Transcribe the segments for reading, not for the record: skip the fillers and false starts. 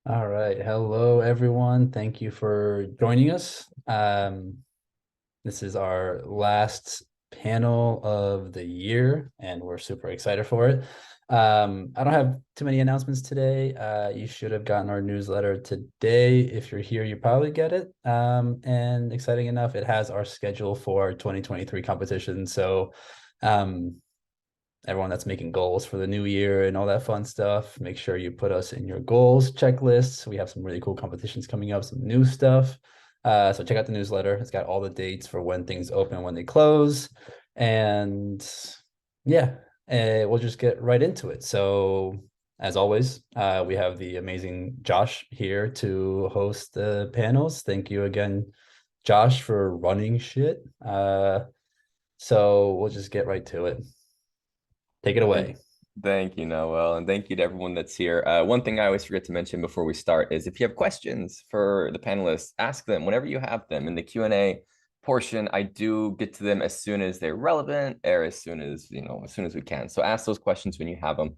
All right. Hello, everyone. Thank you for joining us. This is our last panel of the year, and we're super excited for it. I don't have too many announcements today. You should have gotten our newsletter today. If you're here, you probably get it. And exciting enough, it has our schedule for 2023 competition. So, um, everyone that's making goals for the new year and all that fun stuff, make sure you put us in your goals checklists. We have some really cool competitions coming up, some new stuff. So check out the newsletter. It's got all the dates for when things open, when they close. And yeah, we'll just get right into it. So as always, we have the amazing Josh here to host the panels. Thank you again, Josh, for running shit. So we'll just get right to it. Take it Thank, away. thank you, Noel, and thank you to everyone that's here. One thing I always forget to mention before we start is if you have questions for the panelists, ask them whenever you have them in the Q&A portion. I do get to them as soon as they're relevant or as soon as, as soon as we can. So ask those questions when you have them.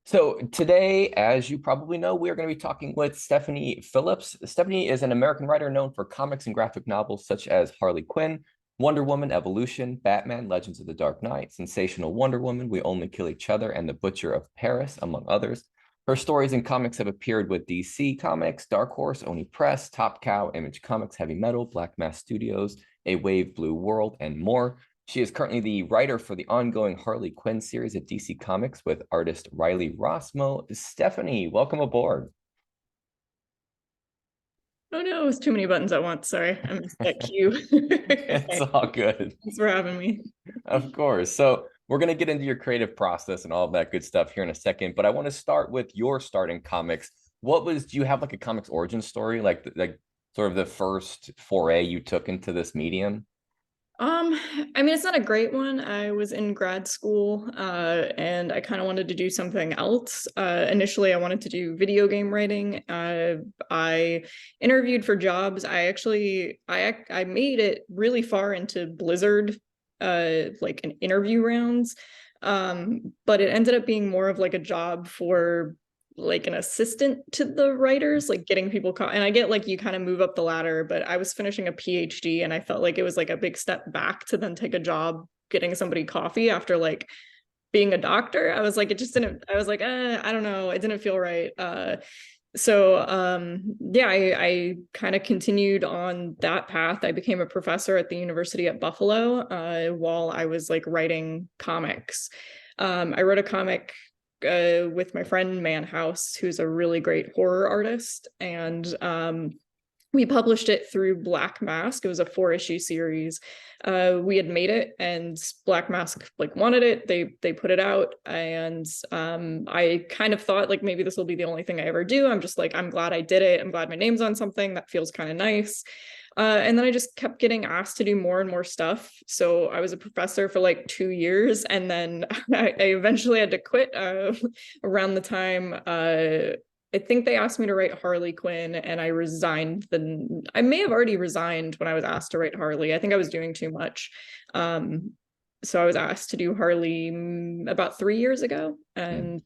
So today, as you probably know, we are going to be talking with Stephanie Phillips. Stephanie is an American writer known for comics and graphic novels such as Harley Quinn, Wonder Woman, Evolution, Batman, Legends of the Dark Knight, Sensational Wonder Woman, We Only Kill Each Other, and The Butcher of Paris, among others. Her stories and comics have appeared with DC Comics, Dark Horse, Oni Press, Top Cow, Image Comics, Heavy Metal, Black Mass Studios, A Wave Blue World, and more. She is currently the writer for the ongoing Harley Quinn series at DC Comics with artist Riley Rossmo. Stephanie, welcome aboard. Oh no, it's too many buttons at once. Sorry, I missed that cue. It's Okay, all good. thanks for having me. Of course. So we're going to get into your creative process and all of that good stuff here in a second, but I want to start with your starting comics. Do you have like a comics origin story, like sort of the first foray you took into this medium? Um, I mean, it's not a great one. I was in grad school, and I kind of wanted to do something else. Initially, I wanted to do video game writing. I interviewed for jobs. I made it really far into Blizzard, like an interview rounds. But it ended up being more of like a job for like an assistant to the writers, like getting people and I get like you kind of move up the ladder, but I was finishing a PhD and I felt like it was like a big step back to then take a job getting somebody coffee after like being a doctor. I was like, it just didn't, I was like, I don't know, it didn't feel right. Yeah, I kind of continued on that path. I became a professor at the University at Buffalo while I was like writing comics. I wrote a comic with my friend Man House, who's a really great horror artist, and we published it through Black Mask. It was a 4-issue series. We had made it, and Black Mask like wanted it. They put it out, and I kind of thought like maybe this will be the only thing I ever do. I'm just like I'm glad I did it. I'm glad my name's on something that feels kind of nice. And then I just kept getting asked to do more and more stuff. So I was a professor for like 2 years, and then I eventually had to quit around the time. I think they asked me to write Harley Quinn, and I resigned. I may have already resigned when I was asked to write Harley. I think I was doing too much. So I was asked to do Harley about 3 years ago, and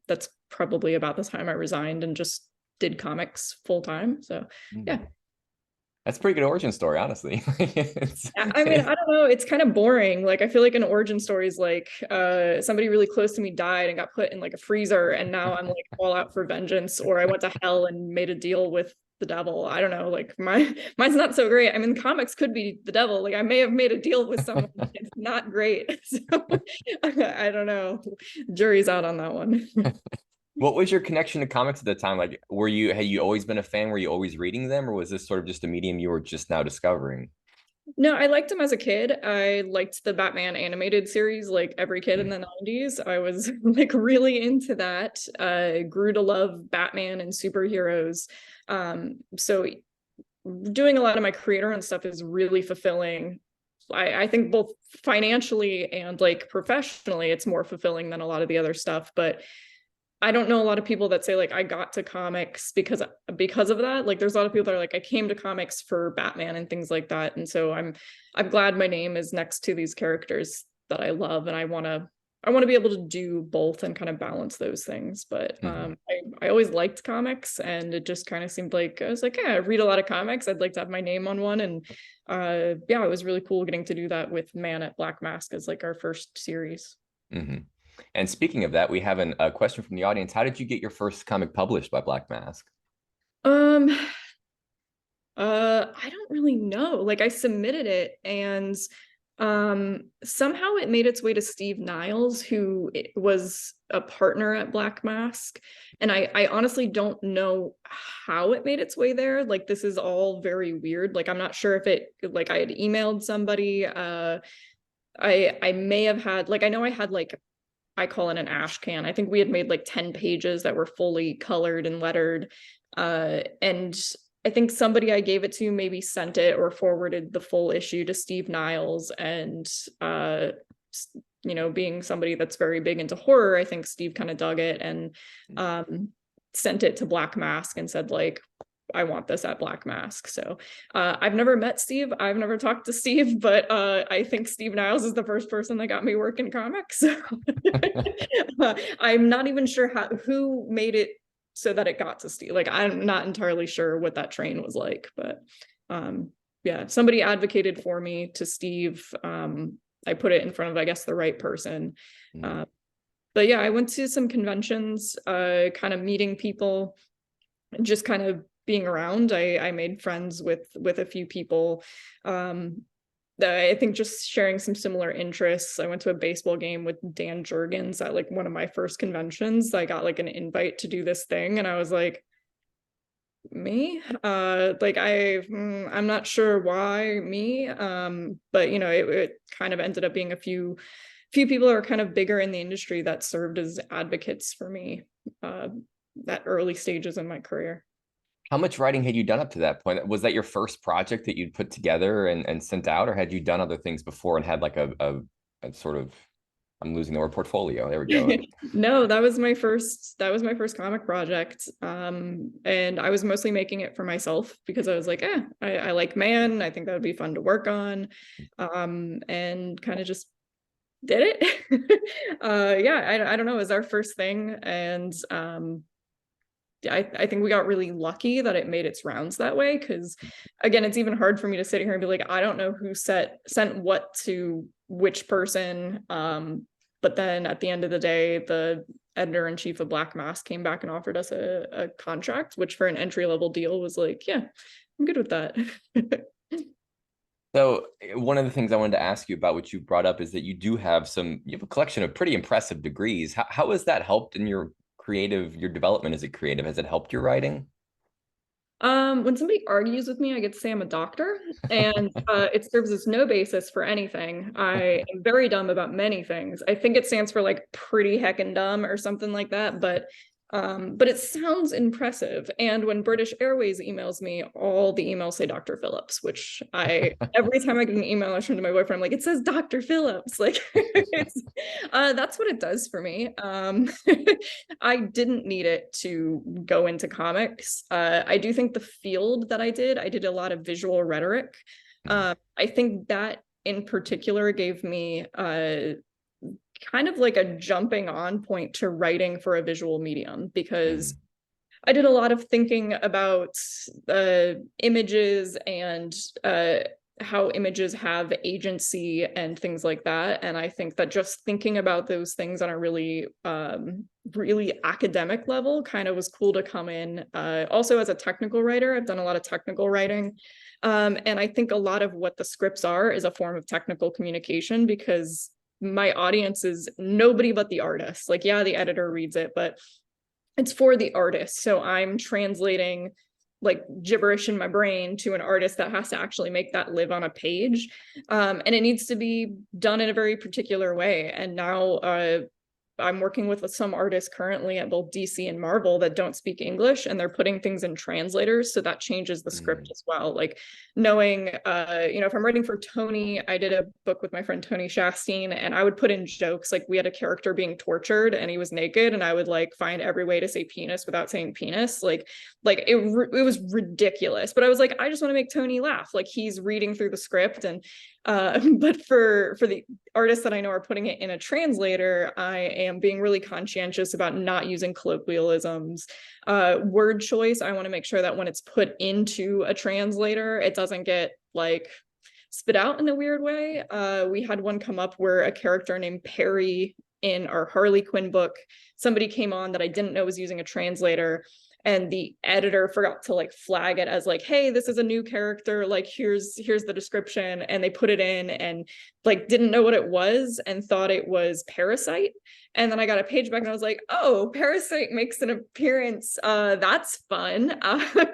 that's probably about the time I resigned and just did comics full time. So yeah. That's a pretty good origin story, honestly. I mean, I don't know. It's kind of boring. Like, I feel like an origin story is like somebody really close to me died and got put in like a freezer, and now I'm like all out for vengeance, or I went to hell and made a deal with the devil. I don't know. Like mine's not so great. I mean, comics could be the devil. Like I may have made a deal with someone. It's not great. So I don't know. Jury's out on that one. What was your connection to comics at the time? Like, had you always been a fan? Were you always reading them, or was this sort of just a medium you were just now discovering? No, I liked him as a kid. I liked the Batman animated series, like every kid in the 90s. I was like really into that. Grew to love Batman and superheroes. So doing a lot of my creator and stuff is really fulfilling. I think both financially and like professionally, it's more fulfilling than a lot of the other stuff. But I don't know a lot of people that say like I got to comics because of that. Like there's a lot of people that are like I came to comics for Batman and things like that. And so I'm glad my name is next to these characters that I love, and I want to be able to do both and kind of balance those things. But I always liked comics, and it just kind of seemed like, I was like, yeah, I read a lot of comics. I'd like to have my name on one. And yeah, it was really cool getting to do that with Man at Black Mask as like our first series. And speaking of that, we have a question from the audience. How did you get your first comic published by Black Mask? I don't really know. Like, I submitted it, and somehow it made its way to Steve Niles, who was a partner at Black Mask. And I honestly don't know how it made its way there. Like, this is all very weird. Like, I'm not sure if it, like, I had emailed somebody. I may have had, like, I know I had, like, I call it an ash can. I think we had made like 10 pages that were fully colored and lettered. And I think somebody I gave it to maybe sent it or forwarded the full issue to Steve Niles. And, you know, being somebody that's very big into horror, I think Steve kind of dug it and sent it to Black Mask and said, like, I want this at Black Mask. So I've never met Steve. I've never talked to Steve, but I think Steve Niles is the first person that got me work in comics. So I'm not even sure who made it so that it got to Steve. Like, I'm not entirely sure what that train was like, but yeah, somebody advocated for me to Steve. I put it in front of, I guess, the right person. But yeah, I went to some conventions, kind of meeting people, just kind of being around. I made friends with a few people. I think just sharing some similar interests. I went to a baseball game with Dan Jurgens at like one of my first conventions. I got like an invite to do this thing, and I was like, me? Like, I'm not sure why me. But you know, it kind of ended up being a few people who are kind of bigger in the industry that served as advocates for me at early stages in my career. How much writing had you done up to that point? Was that your first project that you'd put together and sent out, or had you done other things before and had like a sort of, I'm losing the word, portfolio? There we go. No, that was my first comic project. And I was mostly making it for myself because I was like, I like Man. I think that would be fun to work on. And kind of just did it. Yeah, I don't know. It was our first thing. And I think we got really lucky that it made its rounds that way, because again, it's even hard for me to sit here and be like, I don't know who sent what to which person. But then at the end of the day, the editor-in-chief of Black Mask came back and offered us a contract, which for an entry-level deal was like, yeah, I'm good with that. So one of the things I wanted to ask you about, which you brought up, is that you have a collection of pretty impressive degrees. How has that helped in your development as a creative? Has it helped your writing? When somebody argues with me, I get to say I'm a doctor, and it serves as no basis for anything. I am very dumb about many things. I think it stands for like pretty heckin' dumb or something like that, but it sounds impressive. And when British Airways emails me, all the emails say Dr. Phillips, which every time I get an email, I turn to my boyfriend, I'm like, it says Dr. Phillips. Like, that's what it does for me. I didn't need it to go into comics. I do think the field that I did a lot of visual rhetoric. I think that in particular gave me kind of like a jumping on point to writing for a visual medium, because I did a lot of thinking about images and how images have agency and things like that. And I think that just thinking about those things on a really, really academic level kind of was cool to come in. Also, as a technical writer, I've done a lot of technical writing. And I think a lot of what the scripts are is a form of technical communication, because my audience is nobody but the artist. Like, yeah, the editor reads it, but it's for the artist. So I'm translating like gibberish in my brain to an artist that has to actually make that live on a page. And it needs to be done in a very particular way. And now I'm working with some artists currently at both DC and Marvel that don't speak English, and they're putting things in translators. So that changes the script as well. Like knowing, if I'm writing for Tony, I did a book with my friend Tony Shastine, and I would put in jokes. Like, we had a character being tortured and he was naked, and I would like find every way to say penis without saying penis. Like it was ridiculous. But I was like, I just want to make Tony laugh. Like, he's reading through the script, and But for the artists that I know are putting it in a translator, I am being really conscientious about not using colloquialisms. Word choice, I want to make sure that when it's put into a translator, it doesn't get like spit out in a weird way. We had one come up where a character named Perry in our Harley Quinn book, somebody came on that I didn't know was using a translator, and the editor forgot to like flag it as like, hey, this is a new character, like here's the description, and they put it in and like didn't know what it was and thought it was Parasite. And then I got a page back and I was like, oh, Parasite makes an appearance. That's fun.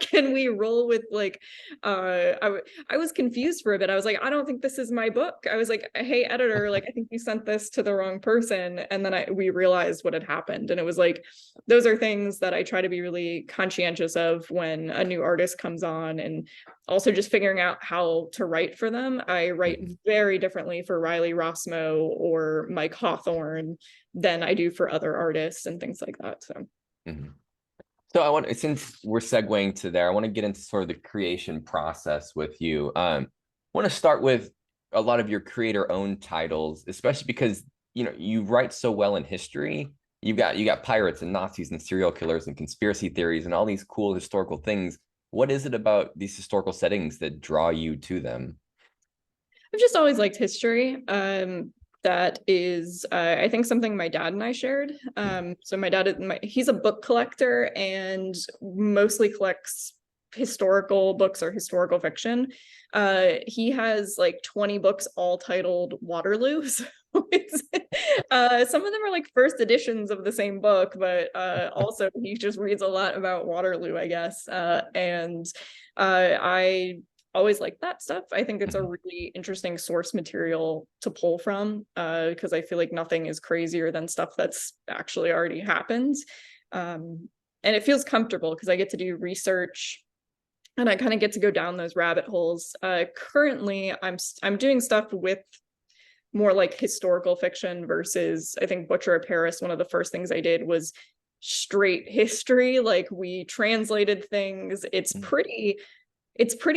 Can we roll with like, I was confused for a bit. I was like, I don't think this is my book. I was like, hey, editor, like, I think you sent this to the wrong person. And then we realized what had happened. And it was like, those are things that I try to be really conscientious of when a new artist comes on, and also just figuring out how to write for them. I write very differently for Riley Rossmo or Mike Hawthorne than I do for other artists and things like that. So. So since we're segueing to there, I want to get into sort of the creation process with you. I want to start with a lot of your creator-owned titles, especially because you write so well in history. You got pirates and Nazis and serial killers and conspiracy theories and all these cool historical things. What is it about these historical settings that draw you to them? I've just always liked history. That is, I think, something my dad and I shared. So my dad, he's a book collector and mostly collects historical books or historical fiction. He has like 20 books all titled Waterloo. So some of them are like first editions of the same book, but also he just reads a lot about Waterloo, I guess. And I always like that stuff. I think it's a really interesting source material to pull from, because I feel like nothing is crazier than stuff that's actually already happened. And it feels comfortable because I get to do research and I kind of get to go down those rabbit holes. Currently, I'm doing stuff with more like historical fiction versus, I think, Butcher of Paris. One of the first things I did was straight history. Like, we translated things. It's pretty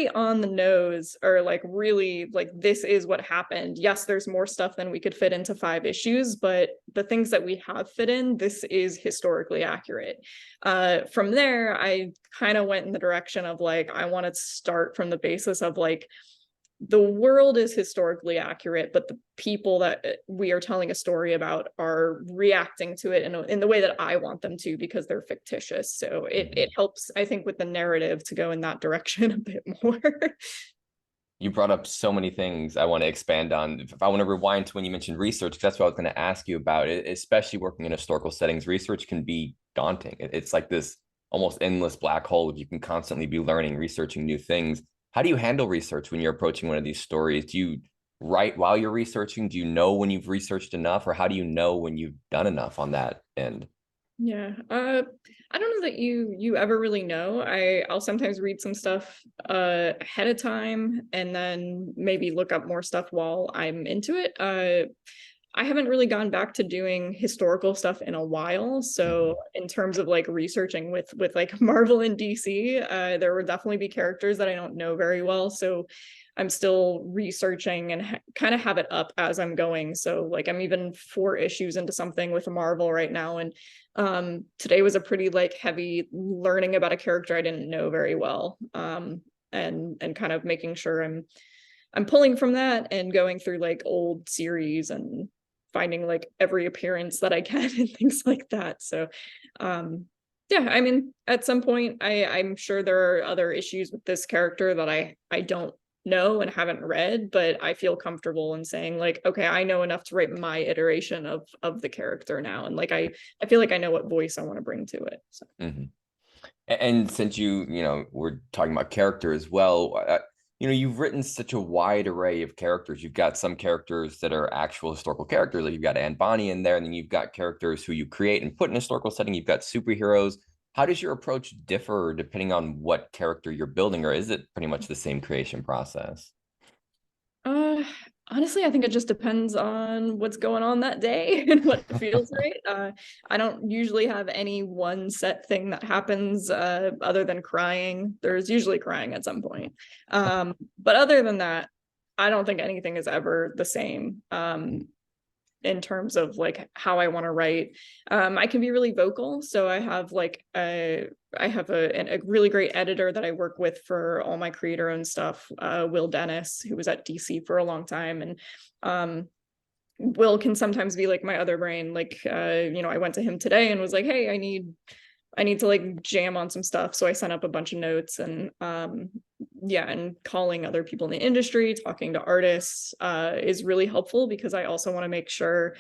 on the nose, or like really like this is what happened. Yes, there's more stuff than we could fit into 5 issues, but the things that we have fit in, this is historically accurate. From there, I kind of went in the direction of like, I want to start from the basis of like, the world is historically accurate, but the people that we are telling a story about are reacting to it in the way that I want them to, because they're fictitious. So it helps, I think, with the narrative to go in that direction a bit more. You brought up so many things I want to expand on. If I want to rewind to when you mentioned research, because that's what I was going to ask you about. Especially working in historical settings, research can be daunting. It's like this almost endless black hole if you can constantly be learning, researching new things. How do you handle research when you're approaching one of these stories? Do you write while you're researching? Do you know when you've researched enough, or how do you know when you've done enough on that end? Yeah, I don't know that you ever really know. I'll sometimes read some stuff ahead of time and then maybe look up more stuff while I'm into it. I haven't really gone back to doing historical stuff in a while. So in terms of like researching with like Marvel and DC, there will definitely be characters that I don't know very well. So I'm still researching and kind of have it up as I'm going. So like I'm even 4 issues into something with Marvel right now. And today was a pretty like heavy learning about a character I didn't know very well. And kind of making sure I'm pulling from that and going through like old series and finding like every appearance that I can and things like that. So yeah, I mean, at some point I'm sure there are other issues with this character that I don't know and haven't read, but I feel comfortable in saying like, okay, I know enough to write my iteration of the character now. And like I feel like I know what voice I want to bring to it. So. And since we're talking about character as well, you've written such a wide array of characters. You've got some characters that are actual historical characters, like you've got Anne Bonny in there, and then you've got characters who you create and put in a historical setting. You've got superheroes. How does your approach differ depending on what character you're building, or is it pretty much the same creation process? Honestly, I think it just depends on what's going on that day and what feels right. I don't usually have any one set thing that happens other than crying. There's usually crying at some point. But other than that, I don't think anything is ever the same. In terms of like how I want to write. I can be really vocal. So I have like I have a really great editor that I work with for all my creator owned stuff, Will Dennis, who was at DC for a long time. And Will can sometimes be like my other brain. Like I went to him today and was like, hey, I need to like jam on some stuff. So I sent up a bunch of notes, and and calling other people in the industry, talking to artists is really helpful, because I also want to make sure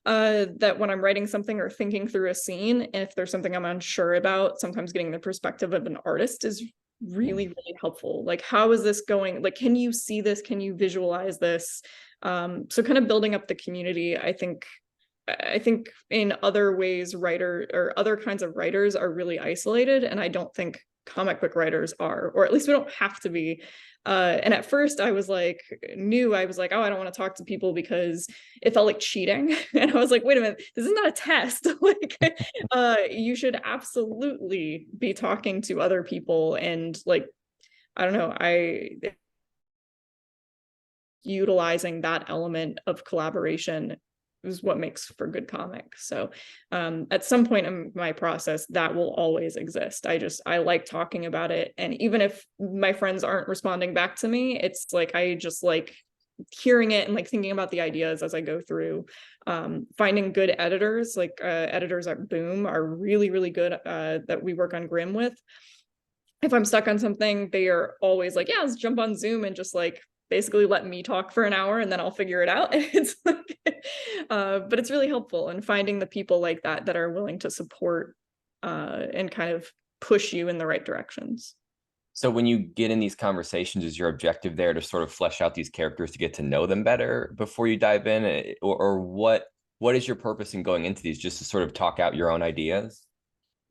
that when I'm writing something or thinking through a scene, if there's something I'm unsure about, sometimes getting the perspective of an artist is really, really helpful. Like, how is this going? Like, can you see this? Can you visualize this? So kind of building up the community, I think in other ways, other kinds of writers are really isolated, and I don't think comic book writers are, or at least we don't have to be. And at first I was like, oh, I don't want to talk to people because it felt like cheating. And I was like, wait a minute, this is not a test. Like, you should absolutely be talking to other people, and like, I don't know, utilizing that element of collaboration is what makes for good comics. So at some point in my process, that will always exist. I like talking about it. And even if my friends aren't responding back to me, it's like, I just like hearing it and like thinking about the ideas as I go through. Finding good editors, like editors at Boom are really, really good, that we work on Grimm with. If I'm stuck on something, they are always like, yeah, let's jump on Zoom and just like basically let me talk for an hour and then I'll figure it out. It's like, but it's really helpful, and finding the people like that are willing to support and kind of push you in the right directions. So when you get in these conversations, is your objective there to sort of flesh out these characters to get to know them better before you dive in? Or what is your purpose in going into these, just to sort of talk out your own ideas?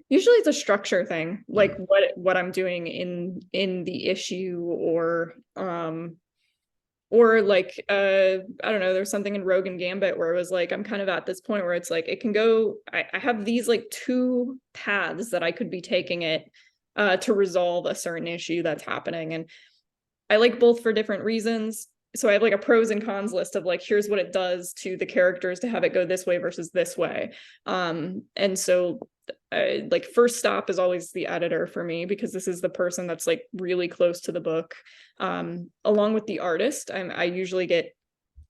Usually it's a structure thing, like what I'm doing in the issue, or like I don't know, there's something in Rogue and Gambit where it was like, I'm kind of at this point where it's like, it can go, I have these like two paths that I could be taking it to resolve a certain issue that's happening, and I like both for different reasons. So I have like a pros and cons list of like, here's what it does to the characters to have it go this way versus this way. And so like first stop is always the editor for me, because this is the person that's like really close to the book. Along with the artist, I usually get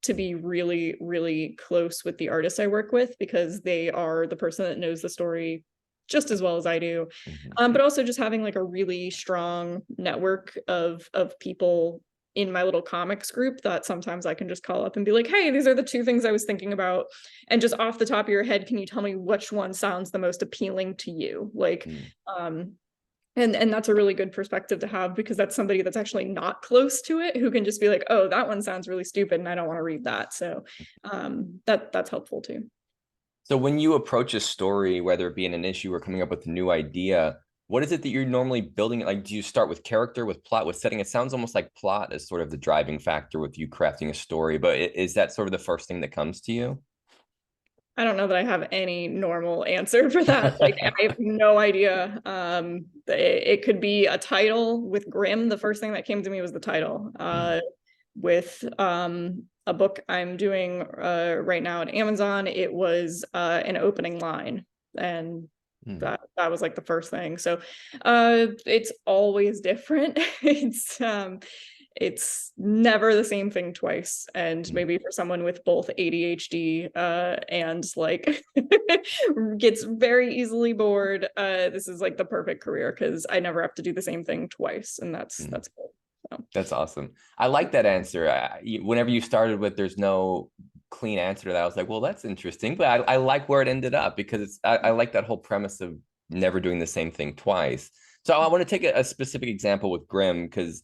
to be really, really close with the artist I work with, because they are the person that knows the story just as well as I do. But also just having like a really strong network of people in my little comics group that sometimes I can just call up and be like, hey, these are the two things I was thinking about. And just off the top of your head, can you tell me which one sounds the most appealing to you? Like, and that's a really good perspective to have, because that's somebody that's actually not close to it who can just be like, oh, that one sounds really stupid and I don't want to read that. So that's helpful too. So when you approach a story, whether it be in an issue or coming up with a new idea, what is it that you're normally building? Like, do you start with character, with plot, with setting? It sounds almost like plot is sort of the driving factor with you crafting a story, but is that sort of the first thing that comes to you? I don't know that I have any normal answer for that. Like, I have no idea. It could be a title. With Grimm, the first thing that came to me was the title. With a book I'm doing right now at Amazon, it was an opening line, and that was like the first thing. So it's always different. It's never the same thing twice. And maybe for someone with both ADHD and like gets very easily bored, this is like the perfect career, because I never have to do the same thing twice, and that's cool. So. That's awesome. I like that answer. Whenever you started with there's no clean answer to that, I was like, well, that's interesting, but I like where it ended up, because I like that whole premise of never doing the same thing twice. So I want to take a specific example with Grimm, because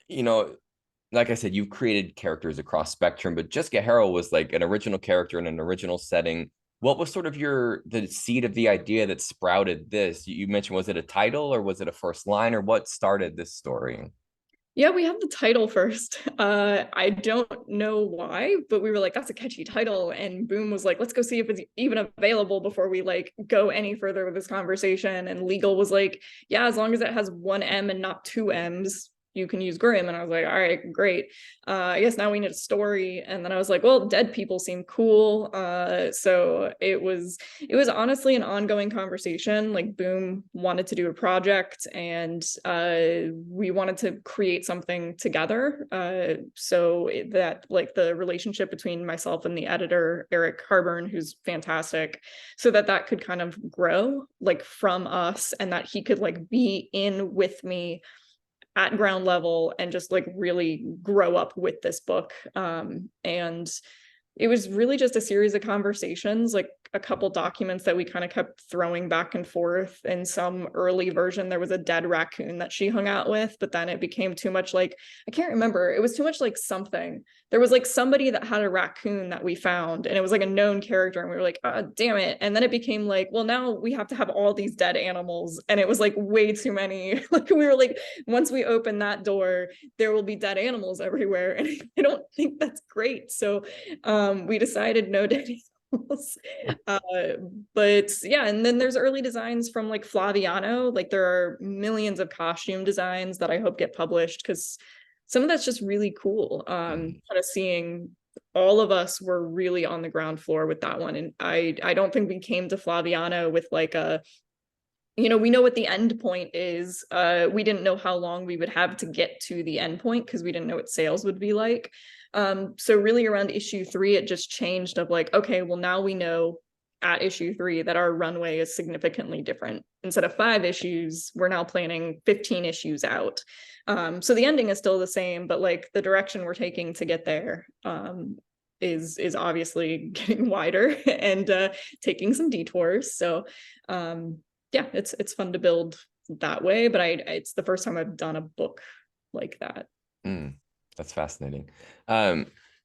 like I said, you've created characters across spectrum, but Jessica Harrell was like an original character in an original setting. What was sort of the seed of the idea that sprouted this? You mentioned, was it a title, or was it a first line, or what started this story? Yeah, we have the title first. I don't know why, but we were like, that's a catchy title. And Boom was like, let's go see if it's even available before we like go any further with this conversation. And Legal was like, yeah, as long as it has one M and not two M's, you can use Grimm. And I was like, all right, great. I guess now we need a story. And then I was like, well, dead people seem cool. So it was honestly an ongoing conversation. Like Boom wanted to do a project, and we wanted to create something together. So that, like, the relationship between myself and the editor, Eric Harburn, who's fantastic, so that could kind of grow, like, from us, and that he could, like, be in with me at ground level and just, like, really grow up with this book. And it was really just a series of conversations, like a couple documents that we kind of kept throwing back and forth. In some early version, there was a dead raccoon that she hung out with, but then it became too much, like, I can't remember. It was too much like something. There was like somebody that had a raccoon that we found, and it was like a known character, and we were like, oh, damn it. And then it became like, well, now we have to have all these dead animals, and it was like way too many. Like, we were like, once we open that door, there will be dead animals everywhere, and I don't think that's great. So we decided no dead animals. But yeah, and then there's early designs from like Flaviano. Like, there are millions of costume designs that I hope get published, because some of that's just really cool. Kind of seeing all of us were really on the ground floor with that one. And I don't think we came to Flaviano with like a, we know what the end point is. We didn't know how long we would have to get to the end point, because we didn't know what sales would be like. So really around issue 3, it just changed of like, okay, well, now we know at issue 3 that our runway is significantly different. Instead of 5 issues, we're now planning 15 issues out. So the ending is still the same, but like the direction we're taking to get there is obviously getting wider and taking some detours. So yeah, it's fun to build that way, but it's the first time I've done a book like that. That's fascinating.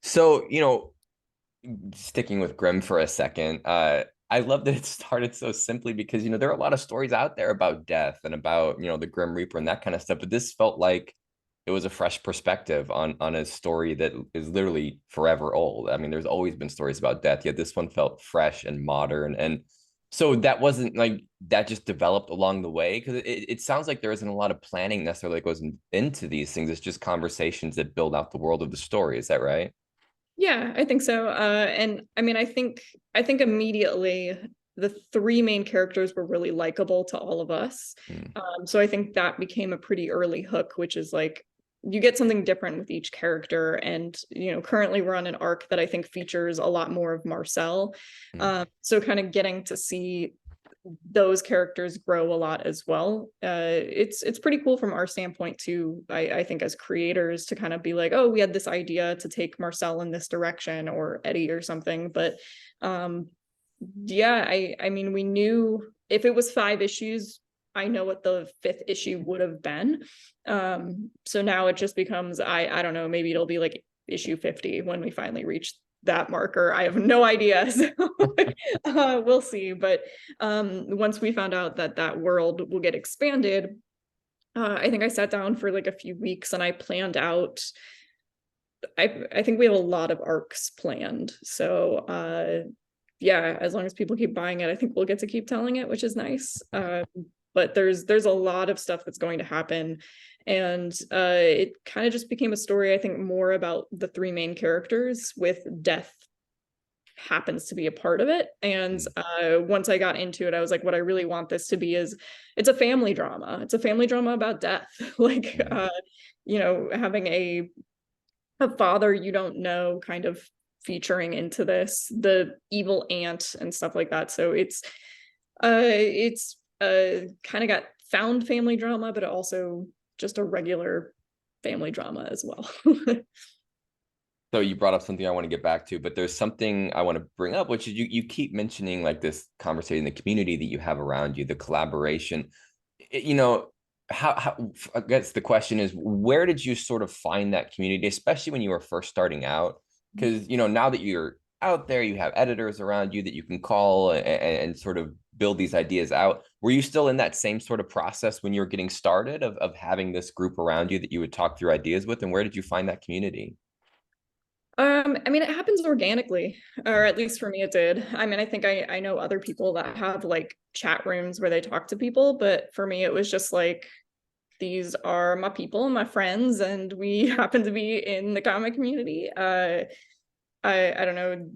So, sticking with Grimm for a second, I love that it started so simply, because, there are a lot of stories out there about death and about, the Grim Reaper and that kind of stuff, but this felt like it was a fresh perspective on a story that is literally forever old. I mean, there's always been stories about death, yet this one felt fresh and modern. And so that wasn't like that just developed along the way, because it sounds like there isn't a lot of planning necessarily that goes into these things. It's just conversations that build out the world of the story. Is that right? Yeah, I think so. And I mean, I think immediately the 3 main characters were really likable to all of us. So I think that became a pretty early hook, which is like, you get something different with each character. And, currently we're on an arc that I think features a lot more of Marcel. So kind of getting to see those characters grow a lot as well. It's pretty cool from our standpoint too, I think, as creators, to kind of be like, oh, we had this idea to take Marcel in this direction, or Eddie or something. But yeah, I mean, we knew if it was 5 issues, I know what the 5th issue would have been. So now it just becomes, I don't know, maybe it'll be like issue 50 when we finally reach that marker. I have no idea. So we'll see. But once we found out that world will get expanded, I think I sat down for like a few weeks and I planned out, I think we have a lot of arcs planned. So yeah, as long as people keep buying it, I think we'll get to keep telling it, which is nice. But there's a lot of stuff that's going to happen. And it kind of just became a story, I think, more about the 3 main characters, with death happens to be a part of it. And once I got into it, I was like, what I really want this to be is, it's a family drama. It's a family drama about death. Like, having a father you don't know kind of featuring into this, the evil aunt and stuff like that. So it's kind of got found family drama, but also just a regular family drama as well. So you brought up something I want to get back to, but there's something I want to bring up, which is you keep mentioning like this conversation, the community that you have around you, the collaboration. How I guess the question is, where did you sort of find that community, especially when you were first starting out? Because, now that you're out there, you have editors around you that you can call and sort of build these ideas out. Were you still in that same sort of process when you were getting started of having this group around you that you would talk through ideas with? And where did you find that community? I mean, it happens organically, or at least for me it did. I mean, I think I know other people that have like chat rooms where they talk to people, but for me it was just like, these are my people, my friends, and we happen to be in the comic community. I don't know,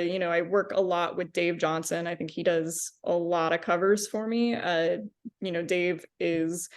you know, I work a lot with Dave Johnson. I think he does a lot of covers for me. You know, Dave is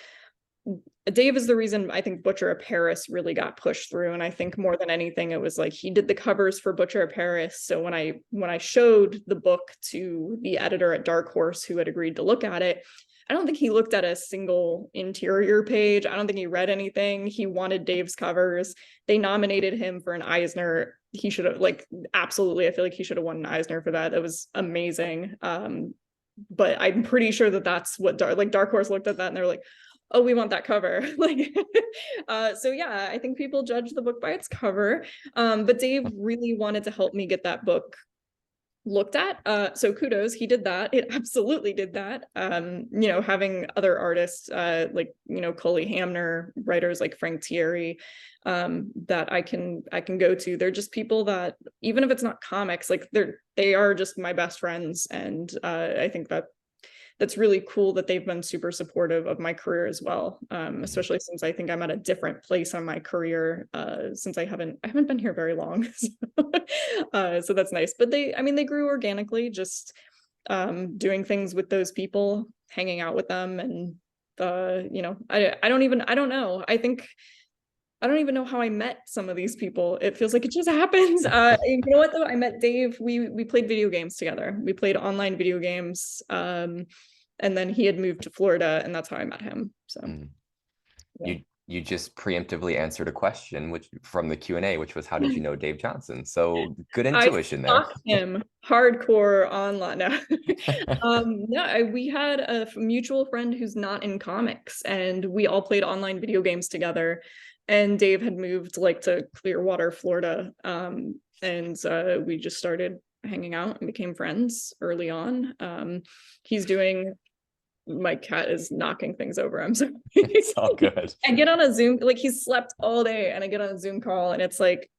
the reason I think Butcher of Paris really got pushed through. And I think more than anything, it was like he did the covers for Butcher of Paris. So when I showed the book to the editor at Dark Horse who had agreed to look at it, I don't think he looked at a single interior page. I don't think he read anything. He wanted Dave's covers. They nominated him for an Eisner. He should have, like, absolutely, I feel like he should have won an Eisner for that. That was amazing. But I'm pretty sure that that's what Dark Horse looked at that and they're like, oh, we want that cover. Like, so yeah, I think people judge the book by its cover. But Dave really wanted to help me get that book looked at. So kudos, he did that. It absolutely did that. You know, having other artists like, you know, Cully Hamner, writers like Frank Thierry, that I can go to. They're just people that, even if it's not comics, like they are just my best friends. And I think that's really cool that they've been super supportive of my career as well. Especially since I think I'm at a different place on my career, since I haven't been here very long. So that's nice. But they grew organically, just doing things with those people, hanging out with them. And you know, I don't know. I don't even know how I met some of these people. It feels like it just happens. You know what though? I met Dave. We played video games together. We played online video games. And then he had moved to Florida, and that's how I met him. So yeah. You just preemptively answered a question which from the Q&A, which was, how did you know Dave Johnson? So good intuition I there. Him hardcore online. No, we had a mutual friend who's not in comics, and we all played online video games together. And Dave had moved like to Clearwater, Florida, and we just started hanging out and became friends early on. He's doing, my cat is knocking things over. I'm sorry. It's all good. I get on a Zoom, like he's slept all day, and I get on a Zoom call and it's like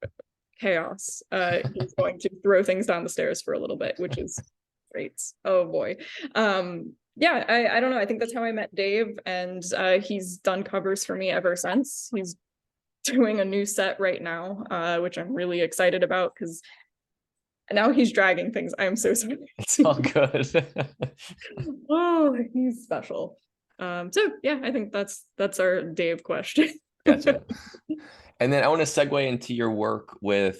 chaos. He's going to throw things down the stairs for a little bit, which is great. Oh boy. Yeah, I don't know. I think that's how I met Dave, and he's done covers for me ever since. He's doing a new set right now, which I'm really excited about because now he's dragging things. I'm so sorry. It's all good. Oh, he's special. So yeah, I think that's our Dave question. Gotcha. And then I want to segue into your work with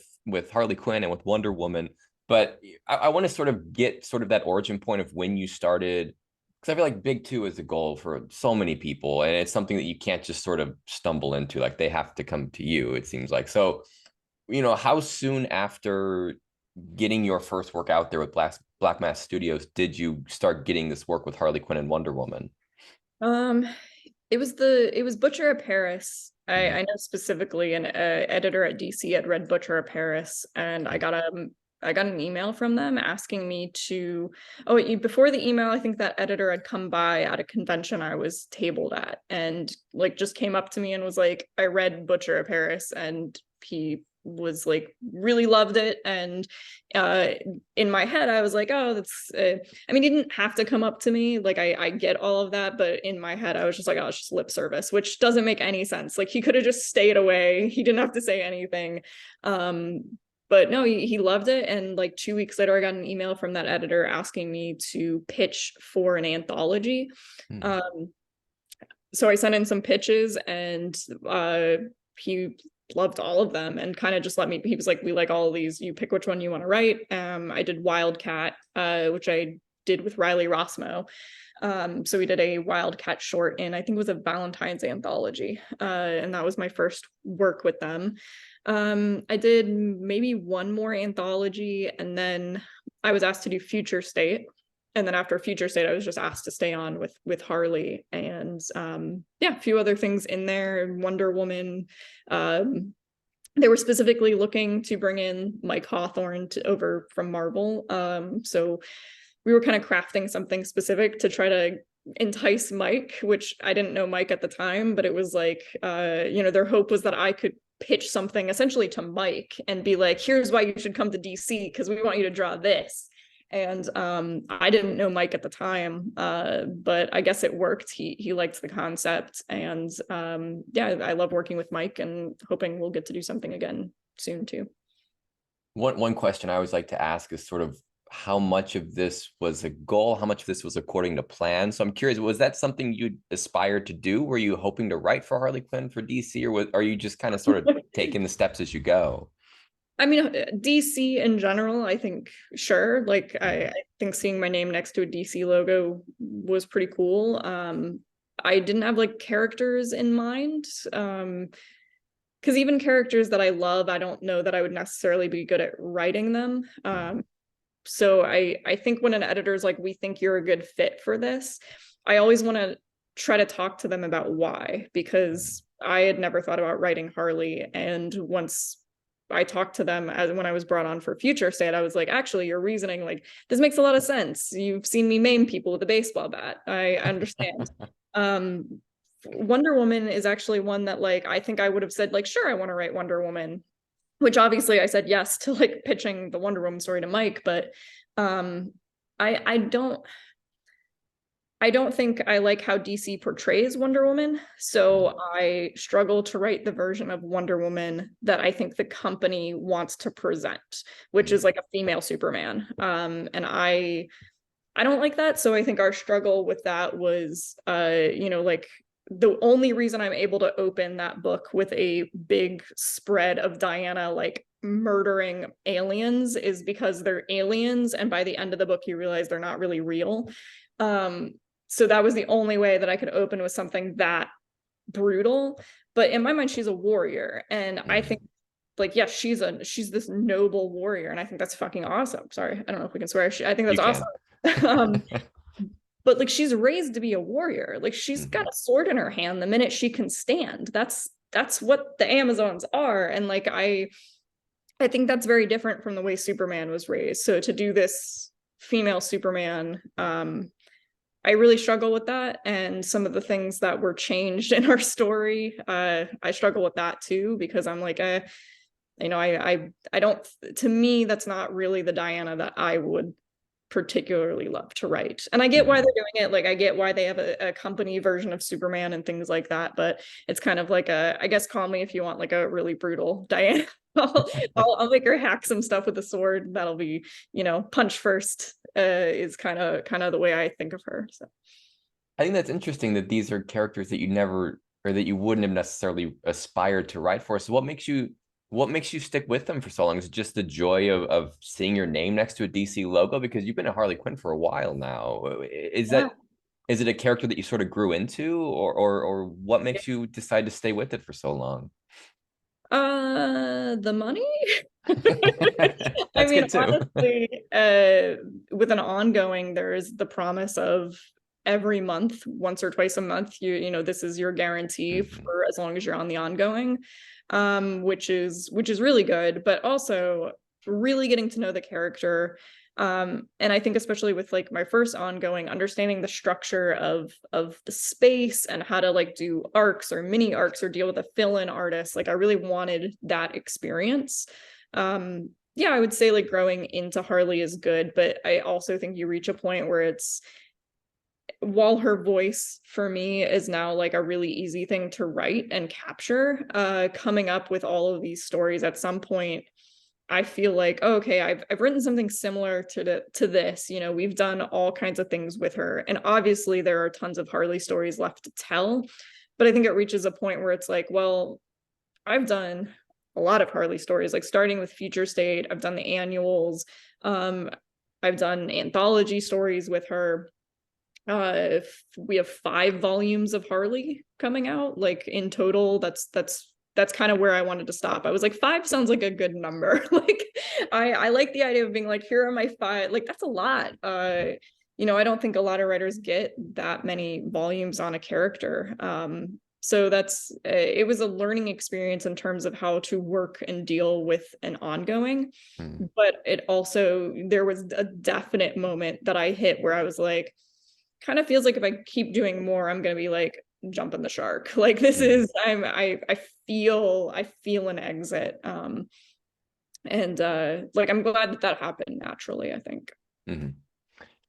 Harley Quinn and with Wonder Woman, but I want to sort of get sort of that origin point of when you started, because I feel like Big Two is a goal for so many people, and it's something that you can't just sort of stumble into. Like, they have to come to you, it seems like. So, you know, how soon after getting your first work out there with Black Mass Studios did you start getting this work with Harley Quinn and Wonder Woman? It was Butcher of Paris. I know specifically an editor at DC had read Butcher of Paris, and I got an email from them asking me to, before the email, I think that editor had come by at a convention I was tabled at, and like just came up to me and was like, I read Butcher of Paris, and he was like, really loved it. And in my head I was like, oh, that's I mean, he didn't have to come up to me, like I get all of that, but in my head I was just like, oh, it's just lip service, which doesn't make any sense. Like, he could have just stayed away, he didn't have to say anything. But no, he loved it. And like 2 weeks later, I got an email from that editor asking me to pitch for an anthology. So I sent in some pitches, and he loved all of them and kind of just let me, he was like, we like all of these, you pick which one you want to write. I did Wildcat, which I did with Riley Rossmo. So we did a Wildcat short in, I think it was a Valentine's anthology. And that was my first work with them. I did maybe one more anthology, and then I was asked to do Future State. And then after Future State, I was just asked to stay on with Harley, and yeah, a few other things in there. Wonder Woman. They were specifically looking to bring in Mike Hawthorne over from Marvel. So we were kind of crafting something specific to try to entice Mike, which I didn't know Mike at the time, but it was like, you know, their hope was that I could pitch something essentially to Mike and be like, here's why you should come to DC, because we want you to draw this. And I didn't know Mike at the time, but I guess it worked. He liked the concept, and yeah, I love working with Mike, and hoping we'll get to do something again soon too. One question I always like to ask is sort of how much of this was a goal, how much of this was according to plan. So I'm curious, was that something you aspired to do? Were you hoping to write for Harley Quinn for DC, or are you just kind of sort of taking the steps as you go? I mean, DC in general, I think, sure. Like, I think seeing my name next to a DC logo was pretty cool. I didn't have like characters in mind. Because even characters that I love, I don't know that I would necessarily be good at writing them. So I think when an editor's like, we think you're a good fit for this, I always want to try to talk to them about why, because I had never thought about writing Harley. And once I talked to them when I was brought on for Future State, I was like, actually, your reasoning, like, this makes a lot of sense. You've seen me maim people with a baseball bat. I understand. Wonder Woman is actually one that, like, I think I would have said, like, sure, I want to write Wonder Woman, which obviously I said yes to, like, pitching the Wonder Woman story to Mike, but I don't think I like how DC portrays Wonder Woman, so I struggle to write the version of Wonder Woman that I think the company wants to present, which is like a female Superman. And I don't like that, so I think our struggle with that was, you know, like, the only reason I'm able to open that book with a big spread of Diana like murdering aliens is because they're aliens, and by the end of the book you realize they're not really real. So that was the only way that I could open with something that brutal. But in my mind, she's a warrior, and I think, like, yeah, she's this noble warrior, and I think that's fucking awesome. Sorry, I don't know if we can swear. I think that's awesome. But like, she's raised to be a warrior. Like, she's got a sword in her hand the minute she can stand. That's what the Amazons are. And like, I think that's very different from the way Superman was raised. So to do this female Superman, I really struggle with that. And some of the things that were changed in our story, I struggle with that too, because I'm like, you know, I don't, to me, that's not really the Diana that I would particularly love to write. And I get why they're doing it. Like, I get why they have a company version of Superman and things like that, but it's kind of like I guess, call me if you want like a really brutal Diana. I'll make her hack some stuff with a sword. That'll be, you know, punch first, is kind of the way I think of her. So I think that's interesting that these are characters that you never, or that you wouldn't have necessarily aspired to write for. So what makes you stick with them for so long? Is it just the joy of seeing your name next to a DC logo? Because you've been a Harley Quinn for a while now. Is it a character that you sort of grew into, or what makes you decide to stay with it for so long? The money. That's I mean, good too. honestly, with an ongoing, there is the promise of every month, once or twice a month, you know, this is your guarantee for as long as you're on the ongoing, which is really good, but also really getting to know the character. And I think especially with like my first ongoing, understanding the structure of the space and how to like do arcs or mini arcs or deal with a fill-in artist, like I really wanted that experience. Yeah, I would say like growing into Harley is good, but I also think you reach a point where it's, while her voice for me is now like a really easy thing to write and capture, coming up with all of these stories at some point, I feel like, oh, okay, I've written something similar to this. You know, we've done all kinds of things with her, and obviously there are tons of Harley stories left to tell, but I think it reaches a point where it's like, well, I've done a lot of Harley stories, like starting with Future State, I've done the annuals, I've done anthology stories with her. We have 5 volumes of Harley coming out, like in total. That's kind of where I wanted to stop. I was like, 5 sounds like a good number. Like, I like the idea of being like, here are my 5. Like, that's a lot. You know, I don't think a lot of writers get that many volumes on a character. So that's, it was a learning experience in terms of how to work and deal with an ongoing. But it also, there was a definite moment that I hit where I was like, kind of feels like if I keep doing more, I'm going to be like jumping the shark. Like, this is, I feel an exit. And like, I'm glad that happened naturally, I think. Mhm.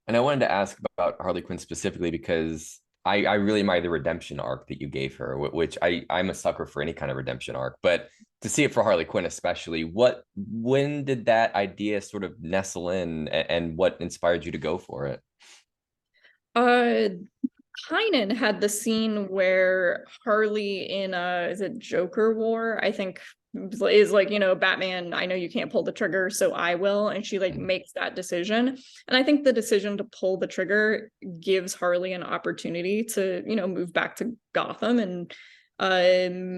And I wanted to ask about Harley Quinn specifically because I really admire the redemption arc that you gave her, which I'm a sucker for any kind of redemption arc. But to see it for Harley Quinn especially, when did that idea sort of nestle in, and what inspired you to go for it? Uh, Tynan had the scene where Harley in is it Joker War? I think is like, you know, Batman, I know you can't pull the trigger, so I will. And she like makes that decision. And I think the decision to pull the trigger gives Harley an opportunity to, you know, move back to Gotham and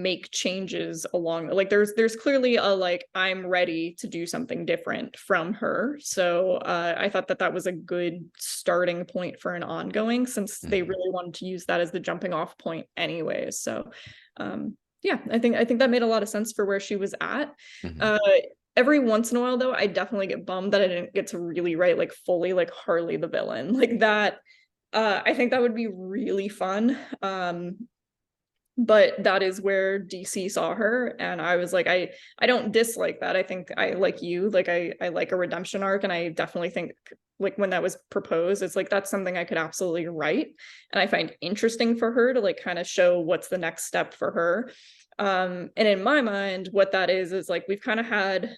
make changes along, like there's clearly a like I'm ready to do something different from her. So I thought that that was a good starting point for an ongoing, since they really wanted to use that as the jumping off point anyways. So yeah, I think that made a lot of sense for where she was at. Mhm. Every once in a while though, I definitely get bummed that I didn't get to really write like fully like Harley the villain like that. I think that would be really fun. But that is where DC saw her, and I was like, I don't dislike that. I think I like you, like I like a redemption arc, and I definitely think like when that was proposed, it's like that's something I could absolutely write, and I find interesting for her to like kind of show what's the next step for her. And in my mind, what that is like we've kind of had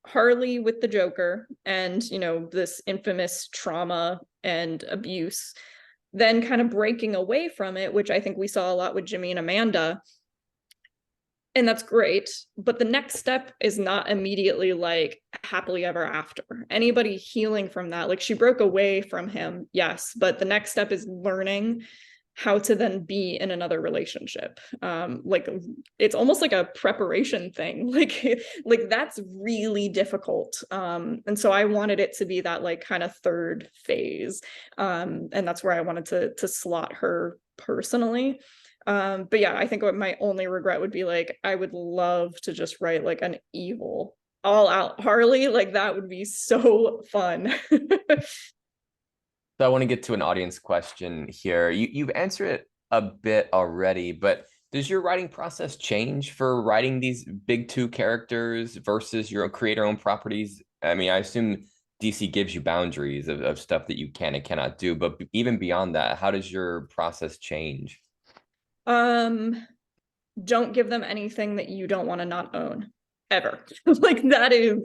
Harley with the Joker and, you know, this infamous trauma and abuse, then kind of breaking away from it, which I think we saw a lot with Jimmy and Amanda. And that's great. But the next step is not immediately like happily ever after. Anybody healing from that, like she broke away from him, yes. But the next step is learning how to then be in another relationship. Like it's almost like a preparation thing. Like that's really difficult. And so I wanted it to be that like kind of third phase. And that's where I wanted to slot her personally. But yeah, I think what my only regret would be like I would love to just write like an evil all out Harley. Like that would be so fun. So I want to get to an audience question here. You've answered it a bit already, but does your writing process change for writing these big two characters versus your creator-owned properties? I mean, I assume DC gives you boundaries of stuff that you can and cannot do, but even beyond that, how does your process change? um don't give them anything that you don't want to not own ever. Like that is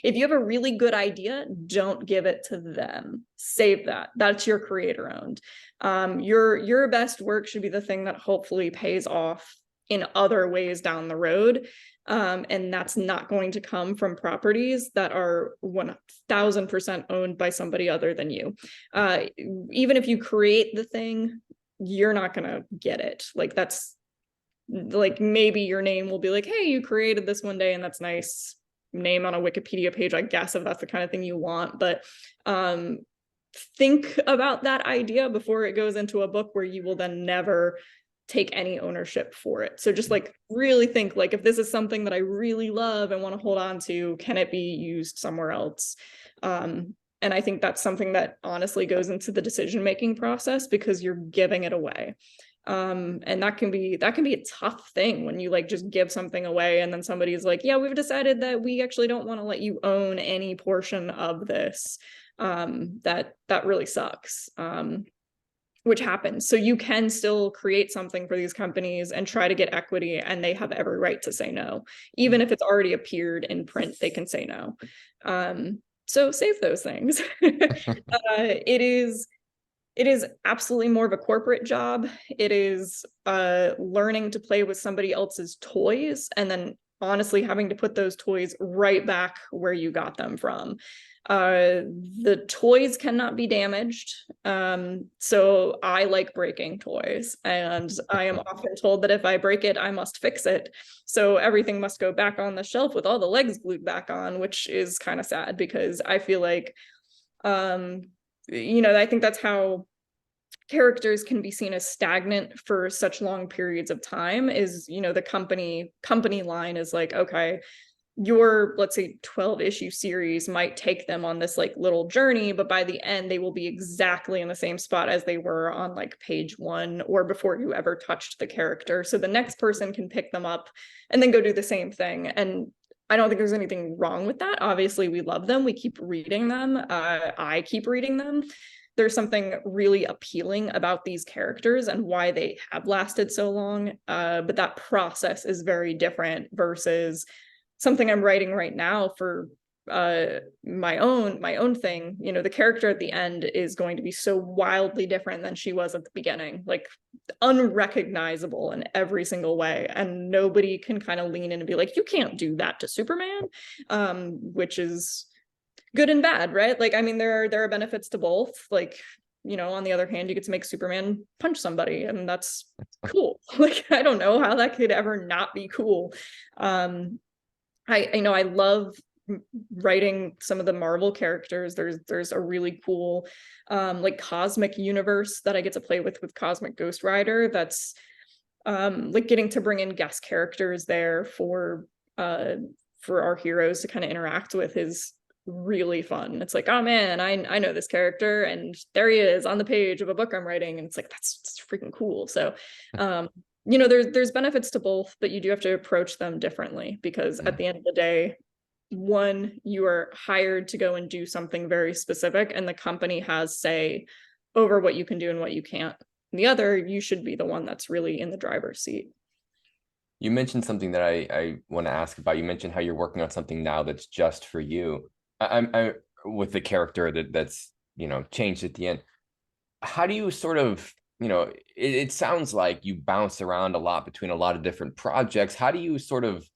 if you have a really good idea, don't give it to them. Save that. That's your creator owned. Your best work should be the thing that hopefully pays off in other ways down the road. And that's not going to come from properties that are 1000% owned by somebody other than you. Even if you create the thing, you're not going to get it. Like that's like maybe your name will be like, hey, you created this one day, and that's nice name on a Wikipedia page, I guess, if that's the kind of thing you want. But think about that idea before it goes into a book where you will then never take any ownership for it. So just like really think like if this is something that I really love and want to hold on to, can it be used somewhere else? And I think that's something that honestly goes into the decision-making process because you're giving it away. And that can be a tough thing when you like just give something away and then somebody's like, yeah, we've decided that we actually don't want to let you own any portion of this. That really sucks. Which happens. So you can still create something for these companies and try to get equity, and they have every right to say no. Even if it's already appeared in print, they can say no. So save those things. It is absolutely more of a corporate job. It is learning to play with somebody else's toys and then honestly having to put those toys right back where you got them from. The toys cannot be damaged. So I like breaking toys, and I am often told that if I break it, I must fix it. So everything must go back on the shelf with all the legs glued back on, which is kind of sad because I feel like you know, I think that's how characters can be seen as stagnant for such long periods of time is, you know, the company line is like, okay, your, let's say 12 issue series might take them on this like little journey, but by the end they will be exactly in the same spot as they were on like page 1 or before you ever touched the character. So the next person can pick them up and then go do the same thing. And I don't think there's anything wrong with that. Obviously, we love them. We keep reading them. I keep reading them. There's something really appealing about these characters and why they have lasted so long. But that process is very different versus something I'm writing right now for my own thing. You know, the character at the end is going to be so wildly different than she was at the beginning, like unrecognizable in every single way, and nobody can kind of lean in and be like, you can't do that to Superman, which is good and bad, right? Like, I mean, there are benefits to both. Like, you know, on the other hand, you get to make Superman punch somebody, and that's cool. Like, I don't know how that could ever not be cool. I love writing some of the Marvel characters. There's a really cool like cosmic universe that I get to play with Cosmic Ghost Rider. That's like getting to bring in guest characters there for our heroes to kind of interact with is really fun. It's like, oh man, I know this character, and there he is on the page of a book I'm writing, and it's like that's freaking cool. So you know, there's benefits to both, but you do have to approach them differently, because at the end of the day, one, you are hired to go and do something very specific, and the company has say over what you can do and what you can't. And the other, you should be the one that's really in the driver's seat. You mentioned something that I want to ask about. You mentioned how you're working on something now that's just for you. I with the character that's, you know, changed at the end. How do you sort of, you know, it sounds like you bounce around a lot between a lot of different projects. How do you sort of,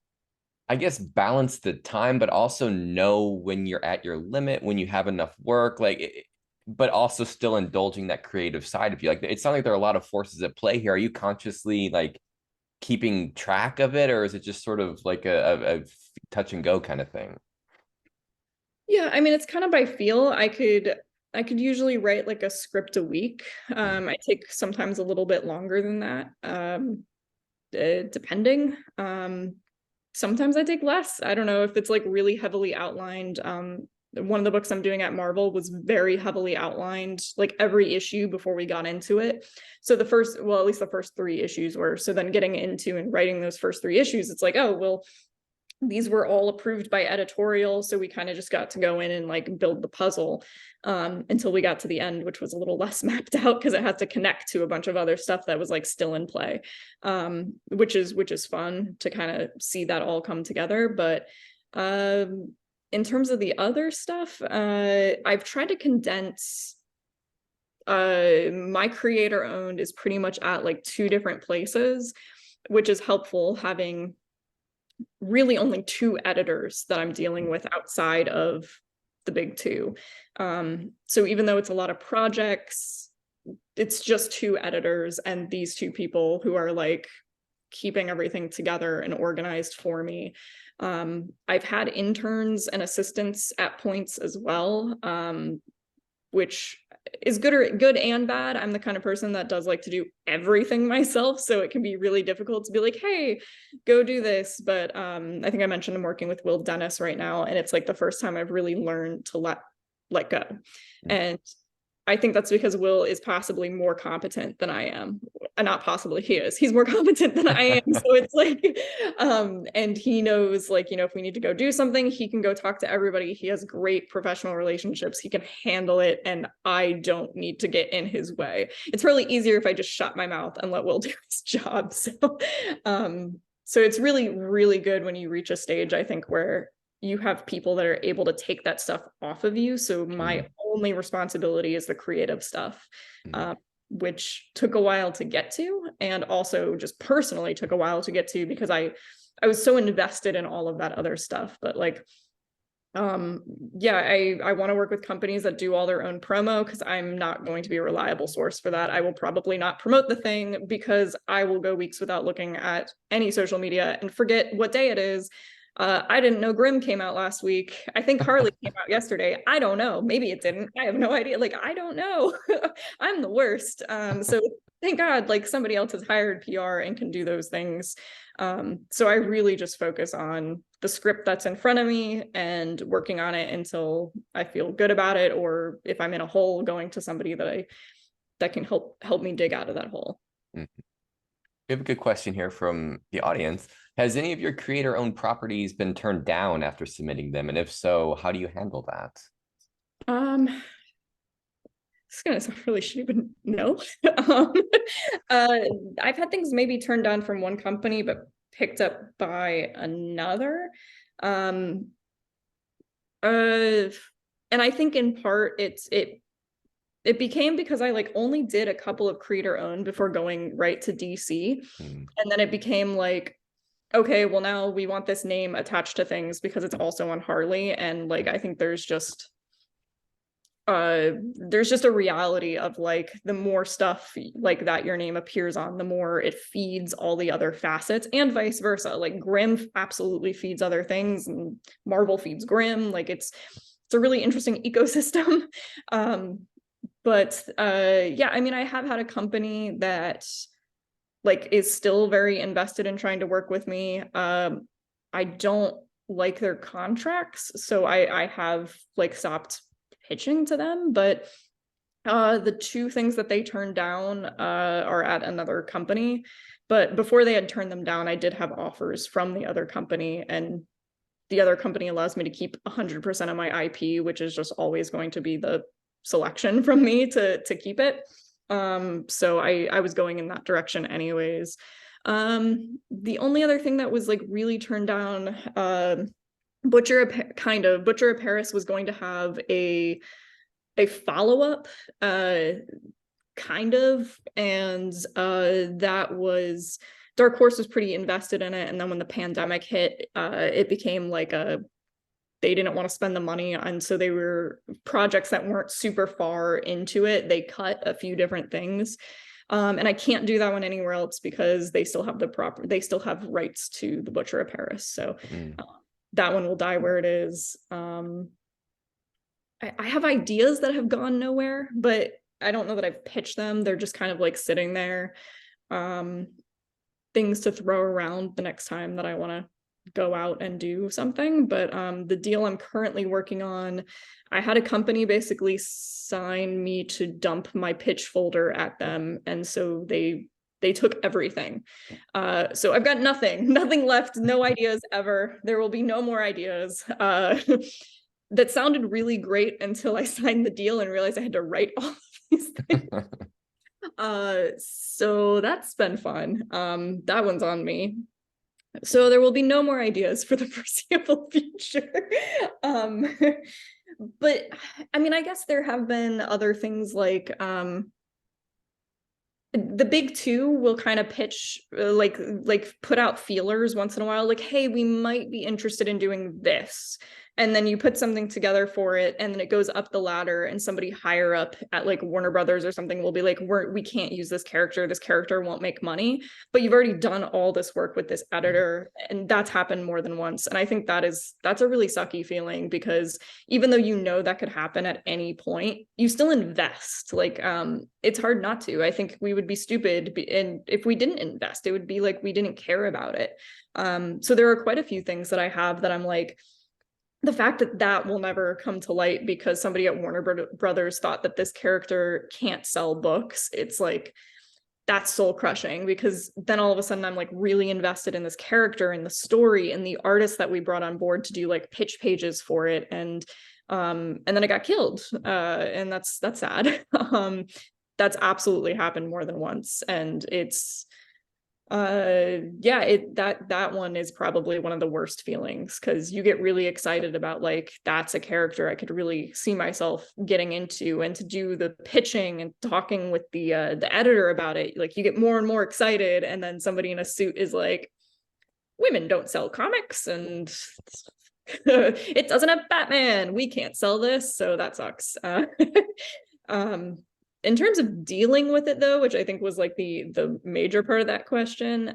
I guess, balance the time, but also know when you're at your limit, when you have enough work, like, but also still indulging that creative side of you? Like, it sounds like there are a lot of forces at play here. Are you consciously like keeping track of it, or is it just sort of like a touch and go kind of thing? Yeah, I mean, it's kind of by feel. I could usually write like a script a week. I take sometimes a little bit longer than that, depending. Sometimes I take less. I don't know if it's like really heavily outlined. One of the books I'm doing at Marvel was very heavily outlined, like every issue before we got into it. So the first, well, at least the first 3 issues were. So then getting into and writing those first 3 issues, it's like, oh, well, these were all approved by editorial, so we kind of just got to go in and like build the puzzle until we got to the end, which was a little less mapped out because it had to connect to a bunch of other stuff that was like still in play, which is fun to kind of see that all come together. But in terms of the other stuff, I've tried to condense. My creator owned is pretty much at like 2 different places, which is helpful, having really only 2 editors that I'm dealing with outside of the big 2. So even though it's a lot of projects, it's just 2 editors and these 2 people who are like keeping everything together and organized for me. I've had interns and assistants at points as well, which is good and bad. I'm the kind of person that does like to do everything myself, so it can be really difficult to be like, hey, go do this. But I think I mentioned I'm working with Will Dennis right now, and it's like the first time I've really learned to let go. And I think that's because Will is possibly more competent than I am. Not possibly, he's more competent than I am. So it's like, and he knows, like, you know, if we need to go do something, he can go talk to everybody. He has great professional relationships. He can handle it, and I don't need to get in his way. It's really easier if I just shut my mouth and let Will do his job. So it's really, really good when you reach a stage, I think, where you have people that are able to take that stuff off of you. So my only responsibility is the creative stuff, which took a while to get to, and also just personally took a while to get to because I was so invested in all of that other stuff. But like, yeah, I want to work with companies that do all their own promo, because I'm not going to be a reliable source for that. I will probably not promote the thing because I will go weeks without looking at any social media and forget what day it is. I didn't know Grimm came out last week. I think Harley came out yesterday. I don't know. Maybe it didn't. I have no idea. Like, I don't know. I'm the worst. So thank God, like, somebody else has hired PR and can do those things. So I really just focus on the script that's in front of me and working on it until I feel good about it, or if I'm in a hole, going to somebody that can help me dig out of that hole. We have a good question here from the audience. Has any of your creator-owned properties been turned down after submitting them? And if so, how do you handle that? It's gonna sound really shitty, but no. I've had things maybe turned down from one company, but picked up by another. And I think in part it became because I like only did a couple of creator owned before going right to DC. And then it became like, okay, well now we want this name attached to things because it's also on Harley. And like I think there's just a reality of like the more stuff like that your name appears on, the more it feeds all the other facets, and vice versa. Like Grimm absolutely feeds other things, and Marvel feeds Grimm. Like it's a really interesting ecosystem. But yeah, I mean, I have had a company that like is still very invested in trying to work with me. I don't like their contracts, so I have like stopped pitching to them, but the two things that they turned down are at another company. But before they had turned them down, I did have offers from the other company, and the other company allows me to keep 100% of my IP, which is just always going to be the selection from me to keep it. So I was going in that direction anyways. The only other thing that was like really turned down, Butcher of Paris was going to have a follow-up, kind of, and that was Dark Horse was pretty invested in it, and then when the pandemic hit, it became like they didn't want to spend the money, and so they were projects that weren't super far into it. They cut a few different things. And I can't do that one anywhere else because they still have rights to the Butcher of Paris. So that one will die where it is. I have ideas that have gone nowhere, but I don't know that I've pitched them. They're just kind of like sitting there, things to throw around the next time that I want to go out and do something. But the deal I'm currently working on, I had a company basically sign me to dump my pitch folder at them, and so they took everything. So I've got nothing left, no ideas ever. There will be no more ideas. That sounded really great until I signed the deal and realized I had to write all of these things. So that's been fun. That one's on me. So there will be no more ideas for the foreseeable future. But I mean, I guess there have been other things like the big two will kind of pitch, like put out feelers once in a while, like, hey, we might be interested in doing this. And then you put something together for it, and then it goes up the ladder, and somebody higher up at like Warner Brothers or something will be like, we can't use this character won't make money. But you've already done all this work with this editor, and that's happened more than once. And I think that's a really sucky feeling, because even though you know that could happen at any point, you still invest. Like it's hard not to. I think we would be stupid, and if we didn't invest, it would be like we didn't care about it. So there are quite a few things that I have that I'm like, the fact that will never come to light because somebody at Warner Brothers thought that this character can't sell books, it's like, that's soul crushing, because then all of a sudden I'm like really invested in this character and the story and the artist that we brought on board to do like pitch pages for it, and then it got killed, and that's sad. That's absolutely happened more than once, and it's yeah, that one is probably one of the worst feelings, because you get really excited about like, that's a character I could really see myself getting into, and to do the pitching and talking with the editor about it, like you get more and more excited, and then somebody in a suit is like, women don't sell comics, and it doesn't have Batman, we can't sell this, so that sucks. In terms of dealing with it though, which I think was like the major part of that question,